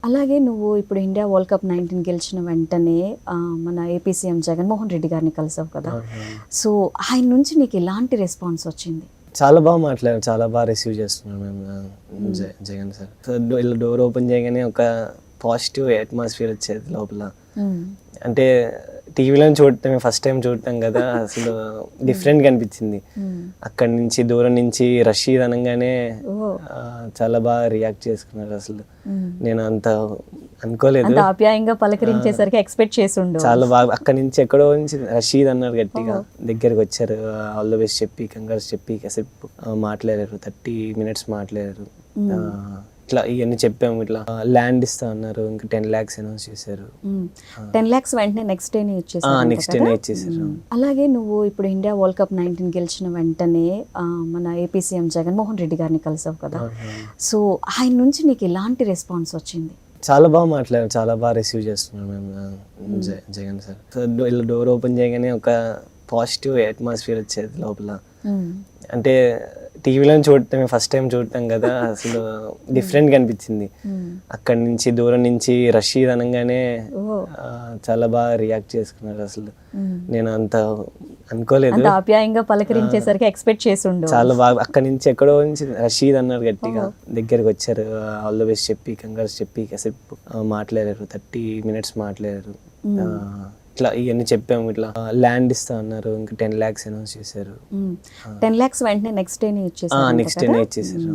అలాగే నువ్వు ఇప్పుడు ఇండియా వరల్డ్ కప్ 19 గెలిచిన వెంటనే మన ఏపీ సీఎం జగన్మోహన్ రెడ్డి గారిని కలిసావు కదా. సో ఆయన నుంచి నీకు ఎలాంటి రెస్పాన్స్ వచ్చింది? చాలా బాగా మాట్లాడారు, చాలా బాగా రిసీవ్ చేస్తున్నాం మేము జగన్ సార్. సో ఇలా డోర్ ఓపెన్ చేయగానే ఒక పాజిటివ్ అట్మాస్ఫియర్ వచ్చేది లోపల. అంటే టీవీలో చూడటం ఫస్ట్ టైం చూడటం కదా, అసలు డిఫరెంట్గా అనిపించింది. అక్కడి నుంచి దూరం నుంచి రషీద్ అనగానే చాలా బాగా రియాక్ట్ చేసుకున్నారు. అసలు నేను అంత అనుకోలేదు, ఆప్యాయంగా పలకరించేసరికి ఎక్స్పెక్ట్ చేసిండు. చాలా బాగా అక్కడి నుంచి ఎక్కడో నుంచి రషీద్ అన్నారు గట్టిగా, దగ్గరికి వచ్చారు, ఆల్ ద బెస్ట్ చెప్పి కంగ్రాట్స్ చెప్పి కాసేపు మాట్లాడారు, 30 minutes మాట్లాడారు. ఇట్లా ఇవన్నీ చెప్పాము, ఇట్లా ల్యాండ్ ఇస్తా అన్నారు, ఇంకా 10 lakhs అనౌన్స్ చేశారు. 10 lakhs వెంటనే నెక్స్ట్ డేనే ఇచ్చేసారు. నెక్స్ట్ డేనే ఇచ్చేసారు. అలాగే నువ్వు ఇప్పుడు ఇండియా వరల్డ్ కప్ 19 గెలిచిన వెంటనే మన ఏపీ సీఎం జగన్మోహన్ రెడ్డి గారిని కలిసావు కదా. సో ఆయన నుంచి నీకు ఎలాంటి రెస్పాన్స్ వచ్చింది? చాలా బాగా మాట్లాడారు, చాలా బాగా రిసీవ్ చేస్తున్నాం మేము జగన్ సార్. సో ఇలా డోర్ ఓపెన్ చేయగానే ఒక పాజిటివ్ అట్మాస్ఫియర్ వచ్చేది లోపల. అంటే టీవీలో చూడటం ఫస్ట్ టైం చూడటం కదా, అసలు డిఫరెంట్గా అనిపించింది. అక్కడి నుంచి దూరం నుంచి రషీద్ అనగానే చాలా బాగా రియాక్ట్ చేసుకున్నారు. అసలు నేను అంత అనుకోలేదు, ఆప్యాయంగా పలకరించేసరికి ఎక్స్పెక్ట్ చేసిండు. చాలా బాగా అక్కడి నుంచి ఎక్కడో నుంచి రషీద్ అన్నారు గట్టిగా, దగ్గరికి వచ్చారు, ఆల్ ద బెస్ట్ చెప్పి కంగ్రాట్స్ చెప్పి కాసేపు మాట్లాడారు, 30 minutes మాట్లాడారు. ఇట్లా ఇవన్నీ చెప్పాము, ఇట్లా ల్యాండ్ ఇస్తా అన్నారు, ఇంకా 10 lakhs అనౌన్స్ చేశారు. 10 lakhs వెంటనే నెక్స్ట్ డేనే ఇచ్చేసారు. నెక్స్ట్ డేనే ఇచ్చేసారు.